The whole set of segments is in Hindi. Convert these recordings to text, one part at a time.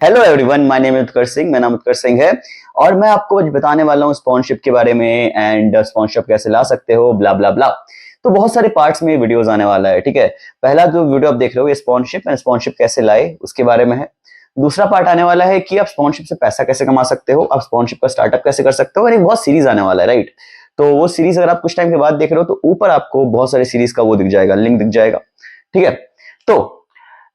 Hello everyone, my name is Utkarsh Singh. मेरा नाम उत्कर्ष सिंह है और मैं आपको आज बताने वाला हूँ स्पॉन्सरशिप के बारे में एंड स्पॉन्सरशिप कैसे ला सकते हो, ब्ला ब्ला ब्ला। तो बहुत सारे पार्ट्स में वीडियोस आने वाला है, ठीक है। पहला जो वीडियो आप देख रहे हो ये स्पॉन्सरशिप एंड स्पॉन्सरशिप कैसे लाए उसके बारे में है। दूसरा पार्ट आने वाला है कि आप स्पॉन्सरशिप से पैसा कैसे कमा सकते हो, आप स्पॉन्सरशिप का स्टार्टअप कैसे कर सकते हो, और एक बहुत सीरीज आने वाला है, राइट। तो वो सीरीज अगर आप कुछ टाइम के बाद देख रहे हो तो ऊपर आपको बहुत सारे सीरीज का वो दिख जाएगा, लिंक दिख जाएगा, ठीक है। तो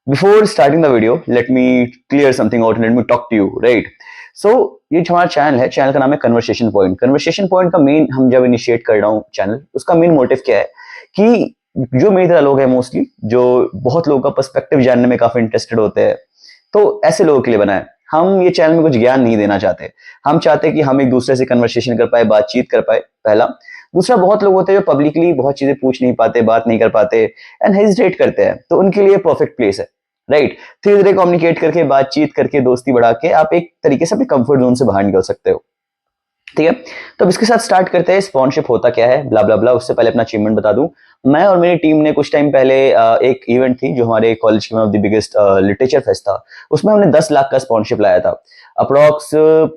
before starting the video, let me clear something out and let me talk to you, right? So ये जो हमारा चैनल है, चैनल का नाम है कन्वर्सेशन पॉइंट। कन्वर्सेशन पॉइंट का मेन, हम जब इनिशिएट कर रहा हूँ चैनल, उसका मेन मोटिव क्या है कि जो मेरी तरह लोग हैं मोस्टली, जो बहुत लोगों का पर्सपेक्टिव जानने में काफी इंटरेस्टेड होते हैं, तो ऐसे लोगों के लिए बना है। हम ये चैनल में कुछ ज्ञान नहीं देना चाहते, हम चाहते हैं कि हम एक दूसरे से कन्वर्सेशन कर पाए, बातचीत कर पाए, पहला। दूसरा, बहुत लोग होते हैं जो पब्लिकली बहुत चीजें पूछ नहीं पाते, बात नहीं कर पाते एंड हेजिटेट करते हैं, तो उनके लिए परफेक्ट प्लेस है, राइट। धीरे धीरे कम्युनिकेट करके, बातचीत करके, दोस्ती बढ़ा के आप एक तरीके से अपने कंफर्ट जोन से बाहर निकल सकते हो, ठीक है। तो अब इसके साथ स्टार्ट करते हैं, स्पॉन्सरशिप होता क्या है, ब्ला ब्ला ब्ला। उससे पहले अपना अचीवमेंट बता दूं, मैं और मेरी टीम ने कुछ टाइम पहले एक इवेंट थी जो हमारे कॉलेज की one of the biggest literature fest था, उसमें हमने 10 लाख का स्पॉन्सरशिप लाया था। अप्रोक्स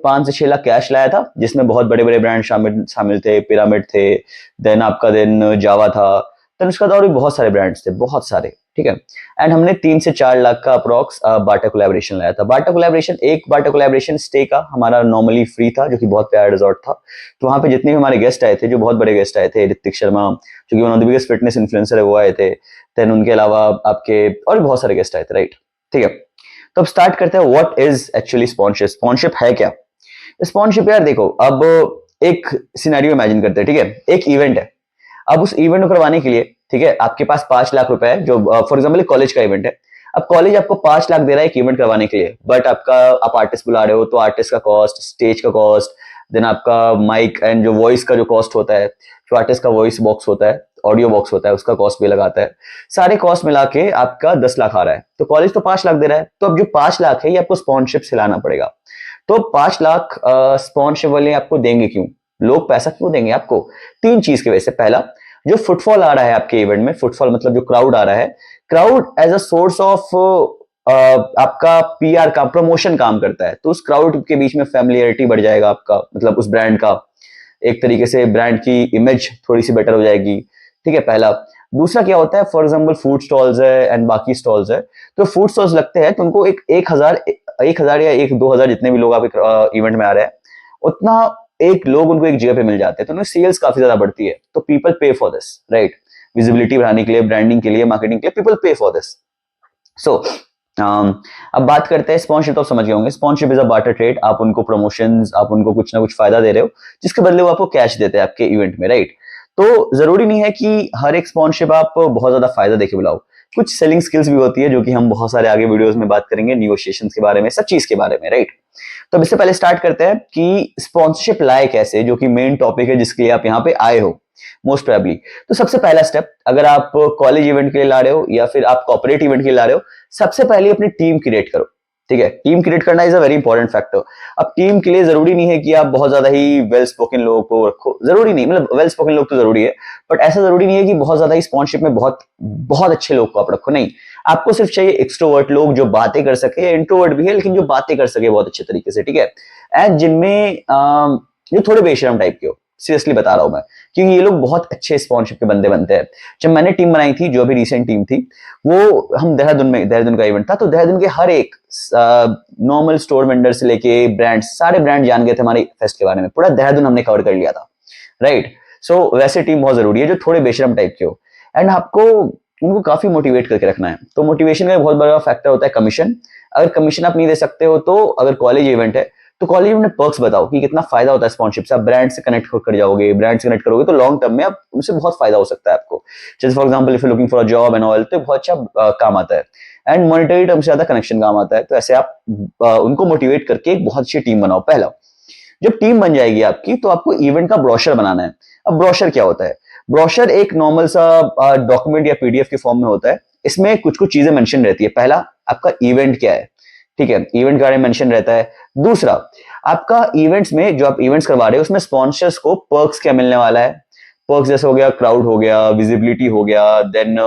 5 से 6 लाख कैश लाया था, जिसमें बहुत बड़े बड़े ब्रांड शामिल शामिल थे, पिरामिड थे, देन आपका देन जावा था, देन उसका और भी बहुत सारे ब्रांड्स थे, बहुत सारे, ठीक है। एंड हमने 3 से 4 लाख का अप्रोक्स बाटा कोलैबोरेशन लाया था। बाटा कोलैबोरेशन, एक बाटा कोलैबोरेशन स्टे का हमारा नॉर्मली फ्री था, जो कि बहुत प्यारा रिजॉर्ट था। तो वहां पे जितने भी हमारे गेस्ट आए थे, जो बहुत बड़े गेस्ट आए थे, ऋतिक शर्मा जो कि one of the biggest fitness influencer है, वो आए थे। देन उनके अलावा आपके और भी बहुत सारे गेस्ट आए थे, राइट, ठीक है। तो अब स्टार्ट करते हैं, what is actually sponsorship. Sponsorship है क्या? स्पॉन्सरशिप यार देखो, अब एक सिनेरियो इमेजिन करते हैं, ठीक है। एक इवेंट है, अब उस इवेंट को करवाने के लिए, ठीक है, आपके पास 5 लाख रुपए है, जो फॉर एग्जाम्पल कॉलेज का इवेंट है। अब कॉलेज आपको 5 लाख दे रहा है एक इवेंट करवाने के लिए, बट आप आर्टिस्ट बुला रहे हो तो आर्टिस्ट का कॉस्ट, स्टेज का कॉस्ट, देन आपका माइक एंड जो वॉइस का जो कॉस्ट होता है, जो आर्टिस्ट का वॉइस बॉक्स होता है, ऑडियो बॉक्स होता है, उसका कॉस्ट भी लगाता है। सारे कॉस्ट मिला के आपका 10 लाख आ रहा है, तो कॉलेज तो 5 लाख दे रहा है, तो अब जो 5 लाख है ये आपको स्पॉन्सरशिप से लाना पड़ेगा। तो 5 लाख स्पॉन्सरशिप वाले आपको देंगे क्यों, लोग पैसा क्यों देंगे आपको? 3 चीज की वजह से। पहला, जो फुटफॉल आ रहा है आपके इवेंट में, फुटफॉल मतलब जो क्राउड आ रहा है, crowd as a source of आपका पीआर का, प्रमोशन काम करता है। तो उस क्राउड के बीच में फैमिलियरिटी बढ़ जाएगा आपका, मतलब उस ब्रांड का एक तरीके से ब्रांड की इमेज थोड़ी सी बेटर हो जाएगी, ठीक है, पहला। दूसरा क्या होता है, फॉर एग्जाम्पल फूड स्टॉल्स है एंड बाकी स्टॉल्स है, तो फूड स्टॉल्स लगते हैं तो उनको एक हजार या 1-2 हजार जितने भी लोग आपके इवेंट में आ रहे हैं, उतना एक लोग उनको एक जगह पे मिल जाते हैं, तो उनमें सेल्स काफी ज्यादा बढ़ती है। तो पीपल पे फॉर दिस, राइट। विजिबिलिटी बढ़ाने के लिए, ब्रांडिंग के लिए, मार्केटिंग के लिए पीपल पे फॉर दिस। सो अब बात करते हैं स्पॉन्सरशिप। तो आप समझ गए होंगे, sponsorship is a barter trade. आप उनको प्रमोशंस, आप उनको कुछ ना कुछ फायदा दे रहे हो, जिसके बदले वो आपको कैश देते हैं आपके इवेंट में, राइट। तो जरूरी नहीं है कि हर एक स्पॉन्सरशिप आप बहुत ज्यादा फायदा देके बुलाओ, कुछ सेलिंग स्किल्स भी होती है, जो कि हम बहुत सारे आगे वीडियोस में बात करेंगे, निगोशिएशन के बारे में, सब चीज के बारे में, राइट। तो अब इससे पहले स्टार्ट करते हैं कि स्पॉन्सरशिप लाए कैसे, जो कि मेन टॉपिक है जिसके लिए आप यहाँ पे आए हो मोस्ट प्रोबेबली। तो सबसे पहला स्टेप, अगर आप कॉलेज इवेंट के लिए ला रहे हो या फिर आप कॉर्पोरेट इवेंट के लिए ला रहे हो, सबसे पहले अपनी टीम क्रिएट करो, ठीक है। टीम क्रिएट करना is a very important factor. अब टीम के लिए जरूरी नहीं है कि आप बहुत ज्यादा ही वेल स्पोकन लोगों को रखो, जरूरी नहीं, मतलब वेल स्पोकन लोग तो जरूरी है, बट ऐसा जरूरी नहीं है कि बहुत ज्यादा ही स्पॉन्सरशिप में बहुत बहुत अच्छे लोग को आप रखो, नहीं। आपको सिर्फ चाहिए एक्सट्रोवर्ट लोग जो बातें कर सके, इंट्रोवर्ट भी है लेकिन जो बातें कर सके बहुत अच्छे तरीके से, ठीक है। एंड जिनमें जो थोड़े बेशरम टाइप के हो, सीरियसली बता रहा हूं मैं, क्योंकि ये लोग बहुत अच्छे स्पॉन्सरशिप के बंदे बनते हैं। जब मैंने टीम बनाई थी, जो अभी रिसेंट टीम थी, वो हम देहरादून का इवेंट था, तो देहरादून के हर एक नॉर्मल स्टोर वेंडर से लेके ब्रांड, सारे ब्रांड जान गए थे हमारे फेस्ट के बारे में, पूरा देहरादून हमने कवर कर लिया था, राइट। सो वैसे टीम बहुत जरूरी है जो थोड़े बेशरम टाइप के हो, एंड आपको उनको काफी मोटिवेट करके रखना है। तो मोटिवेशन का एक बहुत बड़ा फैक्टर होता है कमीशन। अगर कमीशन आप नहीं दे सकते हो, तो अगर कॉलेज इवेंट है तो कॉलेज में पर्क्स बताओ कि कितना फायदा होता है स्पॉन्सरशिप से। आप ब्रांड से कनेक्ट कर जाओगे, ब्रांड से कनेक्ट करोगे तो लॉन्ग टर्म में आप उनसे बहुत फायदा हो सकता है आपको। जैसे for example if you looking for a job and all, तो बहुत अच्छा काम आता है, एंड मॉनिटरी टर्म से ज्यादा कनेक्शन काम आता है। तो ऐसे आप उनको मोटिवेट करके एक बहुत अच्छी टीम बनाओ, पहला। जब टीम बन जाएगी आपकी, तो आपको इवेंट का ब्रोशर बनाना है। अब ब्रोशर क्या होता है? ब्रोशर एक नॉर्मल सा डॉक्यूमेंट या पीडीएफ के फॉर्म में होता है। इसमें कुछ कुछ चीजें मेंशन रहती है। पहला, आपका इवेंट क्या है, ठीक है, इवेंट के बारे में मेंशन रहता है। दूसरा, आपका इवेंट्स में जो आप इवेंट्स करवा रहे हो, उसमें स्पॉन्सर्स को पर्क्स क्या मिलने वाला है। पर्क्स जैसे हो गया, क्राउड हो गया, विजिबिलिटी हो गया, देन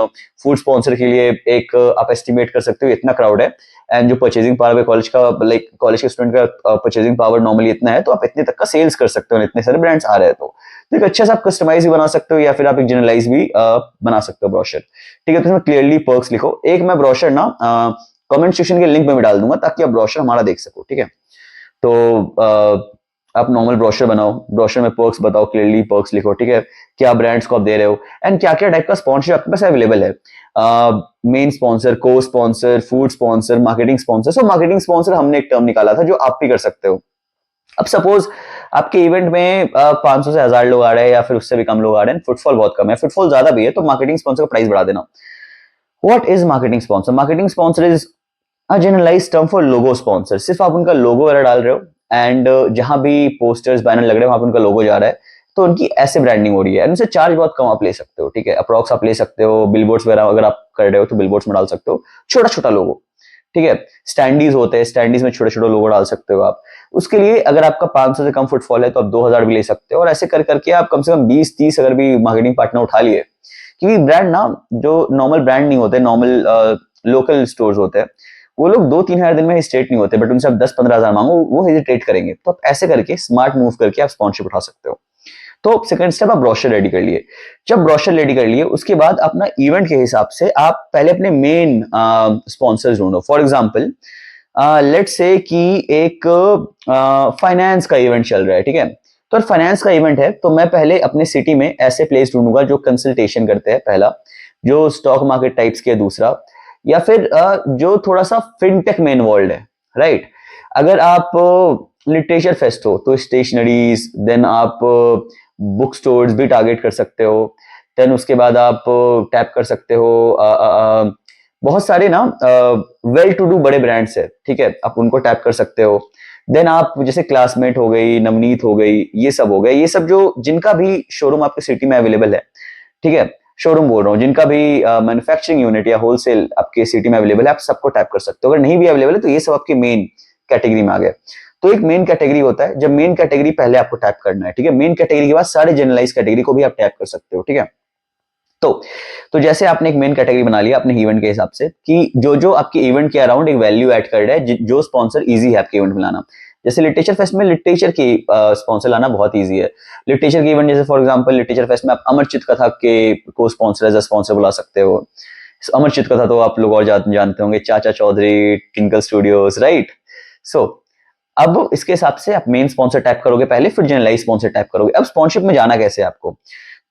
फूड स्पॉन्सर के लिए एक आप एस्टिमेट कर सकते हो इतना क्राउड है, एंड जो परचेजिंग पावर है कॉलेज का, लाइक कॉलेज के स्टूडेंट का परचेजिंग पावर नॉर्मली इतना है, तो आप इतने तक का सेल्स कर सकते हो, इतने सारे ब्रांड्स आ रहे हैं तो एक अच्छा सा आप कस्टमाइज भी बना सकते हो या फिर आप एक जनरलाइज भी बना सकते हो ब्रोशर। ठीक है, तो इसमें क्लियरली पर्क्स लिखो। एक मैं ब्रोशर ना कमेंट सेक्शन के लिंक में भी डाल दूंगा ताकि आप ब्रोशर हमारा देख सको। ठीक है, तो आप नॉर्मल ब्रोशर बनाओ, ब्रोशर में पर्क्स बताओ, क्लियरली पर्क्स लिखो। ठीक है, क्या ब्रांड्स को आप दे रहे हो एंड क्या क्या टाइप का स्पॉन्सरशिप आपके पास अवेलेबल है। मेन स्पॉन्सर, को sponsor, food sponsor, marketing sponsor. So marketing sponsor हमने एक टर्म निकाला था जो आप भी कर सकते हो। अब सपोज आपके इवेंट में 500 से 1000 लोग आ रहे हैं या फिर उससे भी कम लोग आ रहे हैं, फुटफॉल बहुत कम है, फुटफॉल ज्यादा भी है, तो मार्केटिंग स्पॉन्सर का प्राइस बढ़ा देना। What is marketing sponsor? Marketing sponsor is a generalized term for logo sponsor. सिर्फ आप उनका लोगो वगैरह डाल रहे हो एंड जहां भी पोस्टर्स बैनर लग रहे हैं वहां पे उनका लोगो जा रहा है, तो उनकी ऐसे ब्रांडिंग हो रही है। उनसे चार्ज बहुत कम आप ले सकते हो। ठीक है, अप्रॉक्स आप ले सकते हो, बिलबोर्ड्स वगैरह अगर आप कर रहे हो तो बिलबोर्ड्स में डाल सकते हो छोटा छोटा लोगो। ठीक है, स्टैंडीज होते हैं, स्टैंडीज में छोटे छोटे लोगो डाल सकते हो आप। उसके लिए अगर आपका 500 से कम फुटफॉल है तो आप 2000 भी ले सकते हो, और ऐसे कर करके आप कम से कम 20-30 अगर भी मार्केटिंग पार्टनर उठा लिए। क्योंकि ब्रांड ना, जो नॉर्मल ब्रांड नहीं होते, नॉर्मल लोकल स्टोर्स होते हैं, वो लोग 2-3 हजार दिन में हिस्टेट नहीं होते, बट उनसे आप 10-15 हजार मांगो वो हेजिटेट करेंगे। तो आप ऐसे करके स्मार्ट मूव करके आप स्पॉन्सरशिप उठा सकते हो। तो सेकंड स्टेप, आप ब्रोशर रेडी कर लिए। जब ब्रोशर रेडी कर लिए उसके बाद अपना इवेंट के हिसाब से आप पहले अपने मेन स्पॉन्सर्स ढूंढो। फॉर एग्जांपल लेट्स से कि एक फाइनेंस का इवेंट चल रहा है। ठीक है, तो फाइनेंस का इवेंट है तो मैं पहले अपने सिटी में ऐसे प्लेस ढूंढूंगा जो कंसल्टेशन करते हैं, पहला, जो स्टॉक मार्केट टाइप्स के, दूसरा, या फिर जो थोड़ा सा फिनटेक में इन्वॉल्व है। राइट, अगर आप लिटरेचर फेस्ट हो तो स्टेशनरीज, देन आप बुक स्टोर्स भी टारगेट कर सकते हो, देन उसके बाद आप टैप कर सकते हो बहुत सारे ना वेल टू डू बड़े ब्रांड्स है। ठीक है, आप उनको टैप कर सकते हो। देन आप जैसे क्लासमेट हो गई, नवनीत हो गई, ये सब हो गए, ये सब जो जिनका भी शोरूम आपके सिटी में अवेलेबल है। ठीक है, शोरूम बोल रहा हूँ, जिनका भी मैन्युफैक्चरिंग यूनिट या होलसेल आपके सिटी में अवेलेबल है, आप सबको टैप कर सकते हो। अगर नहीं भी अवेलेबल है तो ये सब आपके मेन कैटेगरी में आ गए। तो एक मेन कैटेगरी होता है, जब मेन कैटेगरी पहले आपको टैप करना है। ठीक है, मेन कैटेगरी के बाद सारे जनरलाइज कैटेगरी को भी आप टैप कर सकते हो। ठीक है, तो जैसे आपने एक मेन कैटेगरी बना लिया अपने इवेंट के हिसाब से कि जो जो आपके इवेंट के अराउंड एक वैल्यू ऐड कर रहा है, जो स्पॉन्सर इजी है आपके इवेंट में लाना। जैसे लिटरेचर फेस्ट में लिटरेचर की स्पॉन्सर लाना बहुत इजी है। लिटरेचर की इवेंट जैसे फॉर एग्जांपल लिटरेचर फेस्ट में आप अमरचित कथा के को स्पॉन्सर एज अ स्पॉन्सर बुला सकते हो। अमरचित कथा तो आप लोग और जानते होंगे, चाचा चौधरी, टिंकल स्टूडियोज, राइट। सो अब इसके हिसाब से आप मेन स्पॉन्सर टैप करोगे पहले, फिर जनरलाइज स्पॉन्सर टैप करोगे। अब स्पॉन्सरशिप में जाना कैसे है आपको?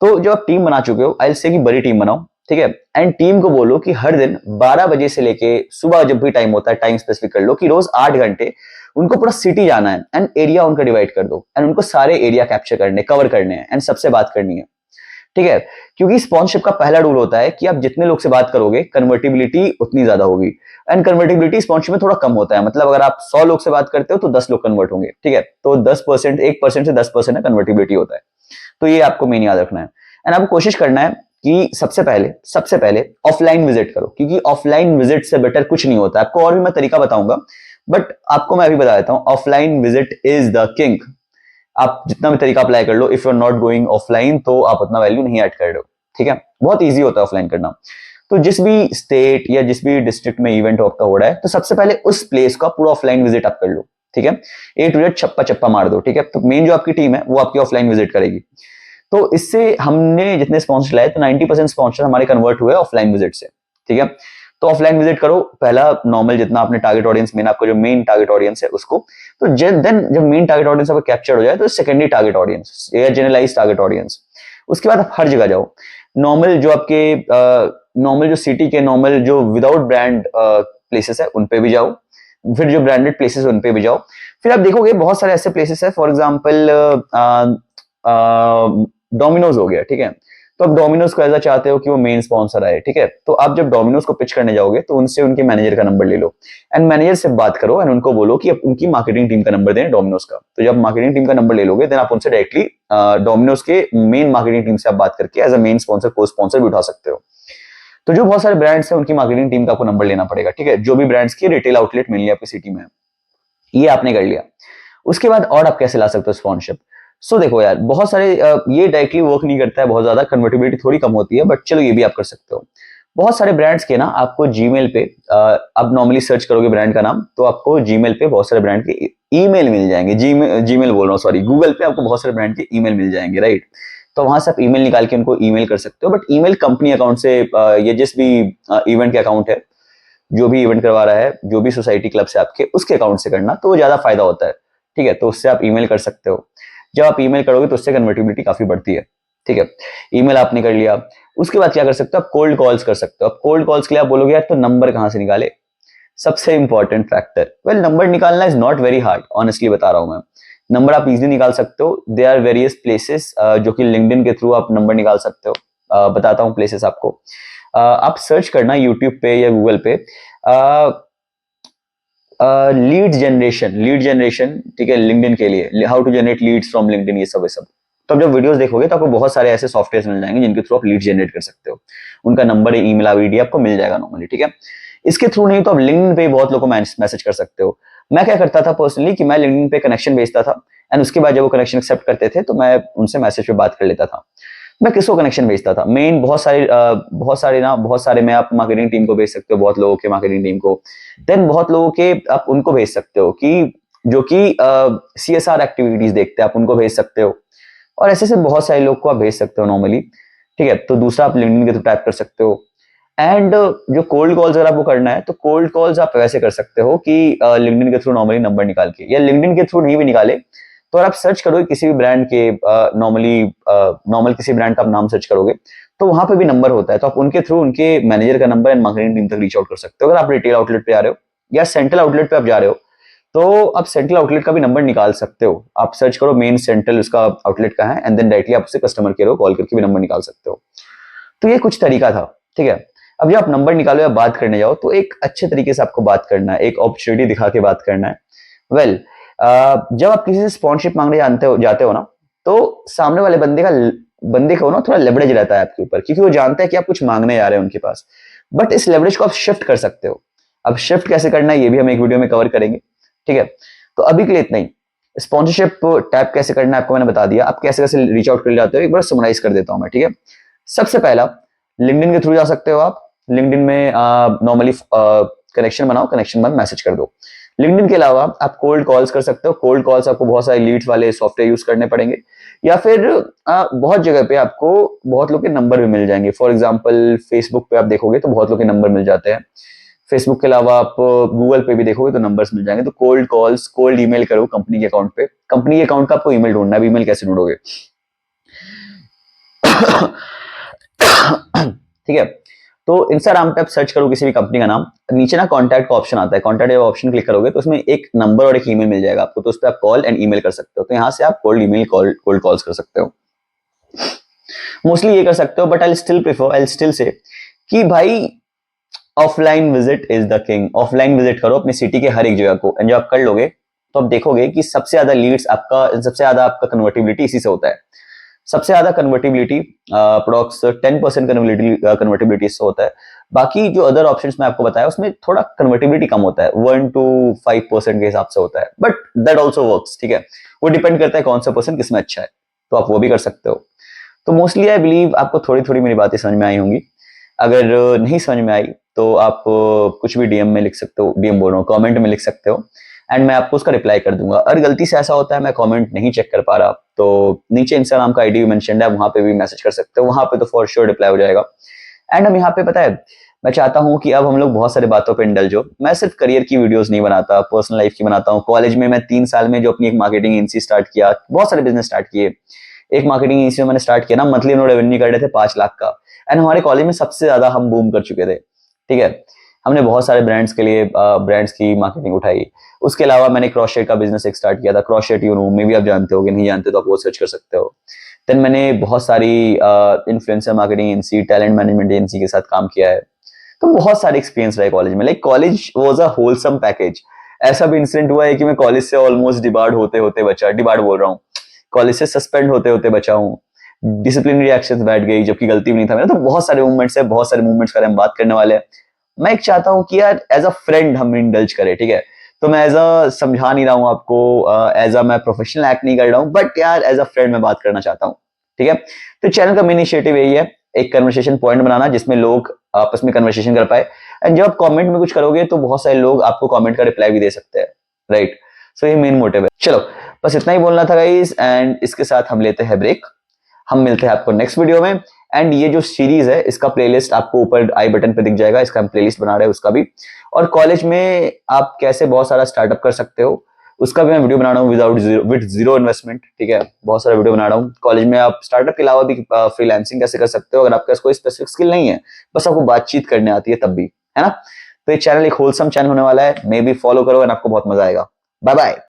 तो जो आप टीम बना चुके हो, आई से की बड़ी टीम बनाओ। ठीक है, एंड टीम को बोलो कि हर दिन 12 बजे से लेके सुबह जब भी टाइम होता है, टाइम स्पेसिफिक कर लो कि रोज 8 घंटे उनको पूरा सिटी जाना है एंड एरिया उनका डिवाइड कर दो एंड उनको सारे एरिया कैप्चर करने, कवर करने हैं एंड सबसे बात करनी है। ठीक है, क्योंकि स्पॉन्सरशिप का पहला रूल होता है कि आप जितने लोग से बात करोगे कन्वर्टिबिलिटी उतनी ज्यादा होगी। एंड कन्वर्टिबिलिटी स्पॉन्सरशिप में थोड़ा कम होता है, मतलब अगर आप 100 लोग से बात करते हो तो 10 लोग कन्वर्ट होंगे। ठीक है, तो 10%, 1% से 10% है कन्वर्टिबिलिटी होता है। तो ये आपको मेन याद रखना है। एंड आपको कोशिश करना है कि सबसे पहले ऑफलाइन विजिट करो, क्योंकि ऑफलाइन विजिट से बेटर कुछ नहीं होता। आपको और भी मैं तरीका बताऊंगा, बट आपको मैं अभी बता देता हूं, offline visit is the king. आप जितना भी तरीका अप्लाई कर लो, if you are not going offline तो आप उतना वैल्यू नहीं ऐड कर रहे हो। ठीक है, बहुत ईजी होता है ऑफलाइन करना। तो जिस भी स्टेट या जिस भी डिस्ट्रिक्ट में इवेंट आपका हो रहा है, तो सबसे पहले उस प्लेस का पूरा ऑफलाइन विजिट आप कर लो। ठीक है, ए टू जेड छप्पा छप्पा मार दो। ठीक है, तो मेन जो आपकी टीम है वो आपकी ऑफलाइन विजिट करेगी। तो इससे हमने जितने स्पॉन्सर लाए तो 90% स्पॉन्सर हमारे कन्वर्ट हुए ऑफलाइन विजिट से। ठीक है, तो ऑफलाइन विजिट करो पहला, नॉर्मल जितना आपने टारगेट ऑडियंस, मेन आपका जो मेन टारगेट ऑडियंस है उसको। तो देन जब मेन टारगेट ऑडियंस आपका कैप्चर हो जाए तो सेकेंडरी टारगेट ऑडियंस या जनरलाइज टारगेट ऑडियंस। उसके बाद आप हर जगह जाओ, नॉर्मल जो आपके नॉर्मल जो सिटी के नॉर्मल जो विदाउट ब्रांड प्लेसेस है उन पे भी जाओ, फिर जो ब्रांडेड प्लेसेस उन पे भी जाओ। फिर आप देखोगे बहुत सारे ऐसे प्लेसेस है, फॉर एग्जाम्पल डोमिनोज हो गया। ठीक है, तो आप डोमिनोज को ऐसा चाहते हो कि वो मेन स्पॉन्सर आए। ठीक है, तो आप जब डोमिनोज को पिच करने जाओगे तो उनसे उनके मैनेजर का नंबर ले लो एंड मैनेजर से बात करो एंड उनको बोलो कि आप उनकी मार्केटिंग टीम का नंबर दें डोमिनोज का। तो जब मार्केटिंग टीम का नंबर ले लोगे देन आप उनसे डायरेक्टली डोमिनोज के मेन मार्केटिंग टीम से आप बात करके एज अ मेन स्पॉन्सर को स्पॉन्सर भी उठा सकते हो। तो जो बहुत सारे ब्रांड्स हैं उनकी मार्केटिंग टीम का आपको नंबर लेना पड़ेगा। ठीक है, जो भी ब्रांड्स की रिटेल आउटलेट मिल आपकी सिटी में, ये आपने कर लिया। उसके बाद और आप कैसे ला सकते हो स्पॉन्सरशिप? सो देखो यार, बहुत सारे ये डायरेक्टली वर्क नहीं करता है, बहुत ज्यादा कन्वर्टिबिलिटी थोड़ी कम होती है, बट चलो ये भी आप कर सकते हो। बहुत सारे ब्रांड्स के ना आपको जीमेल पे अब नॉर्मली सर्च करोगे ब्रांड का नाम तो आपको जीमेल पे बहुत सारे ब्रांड के ईमेल मिल जाएंगे। जीमेल बोल रहा हूँ, सॉरी, गूगल पे आपको बहुत सारे ब्रांड के ईमेल मिल जाएंगे, राइट। तो वहां से आप ईमेल निकाल के उनको ईमेल कर सकते हो, बट ईमेल कंपनी अकाउंट से ये जिस भी इवेंट के अकाउंट है, जो भी इवेंट करवा रहा है, जो भी सोसाइटी क्लब से आपके, उसके अकाउंट से करना तो ज्यादा फायदा होता है, ठीक है। तो उससे आप ईमेल कर सकते हो। जब आप ईमेल करोगे तो उससे कन्वर्टिबिलिटी काफी बढ़ती है, ठीक है। ईमेल आपने कर लिया, उसके बाद क्या कर सकते हो आप, कोल्ड कॉल्स कर सकते हो। अब कोल्ड कॉल्स के लिए आप बोलोगे यार तो नंबर कहां से निकाले, सबसे इंपॉर्टेंट फैक्टर, वेल नंबर निकालना is not very hard, honestly बता रहा हूं मैं। नंबर आप इजीली निकाल सकते हो। दे आर वेरियस प्लेसेस जो कि लिंक्डइन के थ्रू आप नंबर निकाल सकते हो। बताता हूँ प्लेसेस आपको। आप सर्च करना यूट्यूब पे या गूगल पे लीड जनरेशन, ठीक है, लिंक्डइन के लिए, how to generate leads from LinkedIn, ये सब। तो अब जब वीडियोस देखोगे तो आपको बहुत सारे ऐसे सॉफ्टवेयर मिल जाएंगे जिनके थ्रू आप लीड जनरेट कर सकते हो। उनका नंबर, ईमेल आईडी आपको मिल जाएगा नॉर्मली, ठीक है। इसके थ्रू नहीं तो आप लिंक्डइन पे बहुत लोगों को मैसेज कर सकते हो। मैं क्या करता था पर्सनली कि मैं लिंक्डइन पे कनेक्शन भेजता था, एंड उसके बाद जब वो कनेक्शन एक्सेप्ट करते थे तो मैं उनसे मैसेज पे बात कर लेता था। मैं किसको कनेक्शन भेजता था, मेन बहुत सारे में आप मार्केटिंग टीम को भेज सकते हो, बहुत लोगों के मार्केटिंग टीम को। देन बहुत लोगों के आप उनको भेज सकते हो कि जो कि CSR एक्टिविटीज देखते हैं, आप उनको भेज सकते हो। और ऐसे से बहुत सारे लोग को आप भेज सकते हो नॉर्मली, ठीक है। तो दूसरा आप लिंक्डइन के थ्रू टाइप कर सकते हो। एंड जो कोल्ड कॉल्स अगर आपको करना है तो कोल्ड कॉल्स आप वैसे कर सकते हो कि लिंक्डइन के थ्रू नॉर्मली नंबर निकाल के, या लिंक्डइन के थ्रू नहीं भी निकाले तो आप सर्च करोगे किसी भी ब्रांड के, नॉर्मल किसी ब्रांड का आप नाम सर्च करोगे तो वहां पे भी नंबर होता है, तो आप उनके थ्रू उनके मैनेजर का नंबर एंड मार्केटिंग टीम तक रीच आउट कर सकते हो। अगर आप रिटेल आउटलेट पे आ रहे हो या सेंट्रल आउटलेट पे आप जा रहे हो तो आप सेंट्रल आउटलेट का भी नंबर निकाल सकते हो। आप सर्च करो मेन सेंट्रल उसका आउटलेट का है, एंड देन डायरेक्टली आप उससे कस्टमर केयर को कॉल करके भी नंबर निकाल सकते हो। तो ये कुछ तरीका था, ठीक है। अब जब आप नंबर निकालो या बात करने जाओ तो एक अच्छे तरीके से आपको बात करना है, एक अपॉर्चुनिटी दिखा के बात करना है। वेल जब आप किसी से स्पॉन्सरशिप मांगने जाते हो ना, तो सामने वाले बंदे को ना थोड़ा लेवरेज रहता है आपके ऊपर, क्योंकि वो जानता है कि आप कुछ मांगने जा रहे हैं उनके पास। बट इस लेवरेज को आप शिफ्ट कर सकते हो। अब शिफ्ट कैसे करना है ये भी हम एक वीडियो में कवर करेंगे, ठीक है। तो अभी के लिए इतना ही। स्पॉन्सरशिप टैप कैसे करना है आपको मैंने बता दिया। आप कैसे कैसे रीच आउट कर जाते हो एक बार समराइज कर देता हूं मैं, ठीक है। सबसे पहला, लिंक्डइन के थ्रू जा सकते हो आप। लिंक्डइन में नॉर्मली कनेक्शन बनाओ, कनेक्शन बाद मैसेज कर दो। लिंक्डइन के अलावा आप कोल्ड कॉल्स कर सकते हो। कोल्ड कॉल्स आपको बहुत सारे लीड्स वाले सॉफ्टवेयर यूज करने पड़ेंगे, या फिर बहुत जगह पे आपको बहुत लोग के नंबर भी मिल जाएंगे। फॉर एग्जांपल फेसबुक पे आप देखोगे तो बहुत लोग के नंबर मिल जाते हैं। फेसबुक के अलावा आप गूगल पे भी देखोगे तो नंबर्स मिल जाएंगे। तो कोल्ड कॉल्स, कोल्ड ईमेल करो कंपनी के अकाउंट पे। कंपनी के अकाउंट का आपको ईमेल ढूंढना है, ईमेल कैसे ढूंढोगे ठीक है। तो इंस्टाग्राम पे आप सर्च करो किसी भी कंपनी का नाम, नीचे ना कॉन्टैक्ट का ऑप्शन आता है। कॉन्टैक्ट ऑप्शन क्लिक करोगे तो उसमें एक नंबर और एक ईमेल मिल जाएगा आपको, तो उस पर आप कॉल एंड ईमेल कर सकते हो। तो यहाँ से आप कोल्ड कॉल्स कर सकते हो, मोस्टली ये कर सकते हो। बट आई स्टिल से कि भाई offline visit is the king. Offline visit करो अपनी सिटी के हर एक जगह को, एंड जब आप कर लोगे तो आप देखोगे कि सबसे ज्यादा आपका कन्वर्टिबिलिटी इसी से होता है। सबसे ज्यादा कन्वर्टिबिलिटी अप्रोक्स 10% कन्वर्टिबिलिटी से होता है। बाकी जो अदर ऑप्शंस मैं आपको बताया उसमें थोड़ा कन्वर्टिबिलिटी कम होता है, 1 to 5% के हिसाब से होता है, बट दैट ऑल्सो वर्क्स, ठीक है। वो डिपेंड करता है कौन सा पर्सन किसमें अच्छा है, तो आप वो भी कर सकते हो। तो मोस्टली आई बिलीव आपको थोड़ी थोड़ी मेरी बातें समझ में आई होंगी। अगर नहीं समझ में आई तो आप कुछ भी डीएम में लिख सकते हो, डीएम बोल रहा हूँ, कमेंट में लिख सकते हो, एंड मैं आपको उसका रिप्लाई कर दूंगा। अगर गलती से ऐसा होता है मैं कमेंट नहीं चेक कर पा रहा तो नीचे इंस्टाग्राम का आईडी मेंशन है, वहां पे भी मैसेज कर सकते हो, वहां पे तो फॉर श्योर रिप्लाई हो जाएगा। एंड हम यहाँ पे पता है मैं चाहता हूँ कि अब हम लोग बहुत सारी बातों पे इंडल्ज हो। मैं सिर्फ करियर की वीडियोस नहीं बनाता, पर्सनल लाइफ की बनाता हूँ। कॉलेज में मैं 3 साल में जो अपनी एक मार्केटिंग एजेंसी स्टार्ट किया, बहुत सारे बिजनेस स्टार्ट किए। एक मार्केटिंग एजेंसी में मैंने स्टार्ट किया ना, मंथली हम रेवेन्यू कर रहे थे 5 लाख का, एंड हमारे कॉलेज में सबसे ज्यादा हम बूम कर चुके थे, ठीक है। हमने बहुत सारे ब्रांड्स के लिए ब्रांड्स की मार्केटिंग उठाई। उसके अलावा मैंने क्रॉशेट का बिजनेस एक स्टार्ट किया था। क्रॉशेट यू नो मे भी आप जानते हो, नहीं जानते तो आप वो सर्च कर सकते हो। देन मैंने बहुत सारी influencer marketing agency, talent management agency के साथ काम किया है। तो बहुत सारे एक्सपीरियंस रहे कॉलेज में। Like college was a wholesome package. ऐसा भी इंसिडेंट हुआ है कि मैं कॉलेज से ऑलमोस्ट डिबार्ड होते होते बचा, डिबार्ड बोल रहा हूँ, कॉलेज से सस्पेंड होते होते बचा हूँ। डिसिप्लिनरी एक्शंस बैठ गई जबकि गलती भी नहीं था मेरा। तो बहुत सारे मूवमेंट्स है, बहुत सारे मूवमेंट्स का हम बात करने वाले हैं। मैं एक चाहता हूं कि यार एज अ फ्रेंड हम इंडल्ज करें, ठीक है। तो मैं एज अ समझा नहीं रहा हूं आपको, एज अ मैं प्रोफेशनल एक्ट नहीं कर रहा हूं, बट यार एज अ फ्रेंड मैं बात करना चाहता हूं, ठीक है। तो चैनल का मेन इनिशिएटिव यही है एक कन्वर्सेशन पॉइंट बनाना जिसमें लोग आपस में कन्वर्सेशन कर पाए। एंड जब आप कमेंट में कुछ करोगे तो बहुत सारे लोग आपको कमेंट का रिप्लाई भी दे सकते हैं, राइट। सो ये मेन मोटिव है। चलो बस इतना ही बोलना था गाइस, एंड इसके साथ हम लेते हैं ब्रेक। हम मिलते हैं आपको नेक्स्ट वीडियो में। एंड ये जो सीरीज है इसका प्लेलिस्ट आपको ऊपर आई बटन पे दिख जाएगा, इसका हम प्लेलिस्ट बना रहे हैं उसका भी। और कॉलेज में आप कैसे बहुत सारा स्टार्टअप कर सकते हो उसका भी मैं वीडियो बना रहा हूँ विद जीरो इन्वेस्टमेंट, ठीक है। बहुत सारा वीडियो बना रहा हूँ कॉलेज में आप स्टार्टअप के अलावा भी फ्रीलांसिंग कैसे कर सकते हो अगर आपके पास कोई स्पेसिफिक स्किल नहीं है, बस आपको बातचीत करने आती है तब भी, है ना। तो ये चैनल एक होलसम चैनल होने वाला है, मे बी फॉलो करो एंड आपको बहुत मजा आएगा। Bye bye.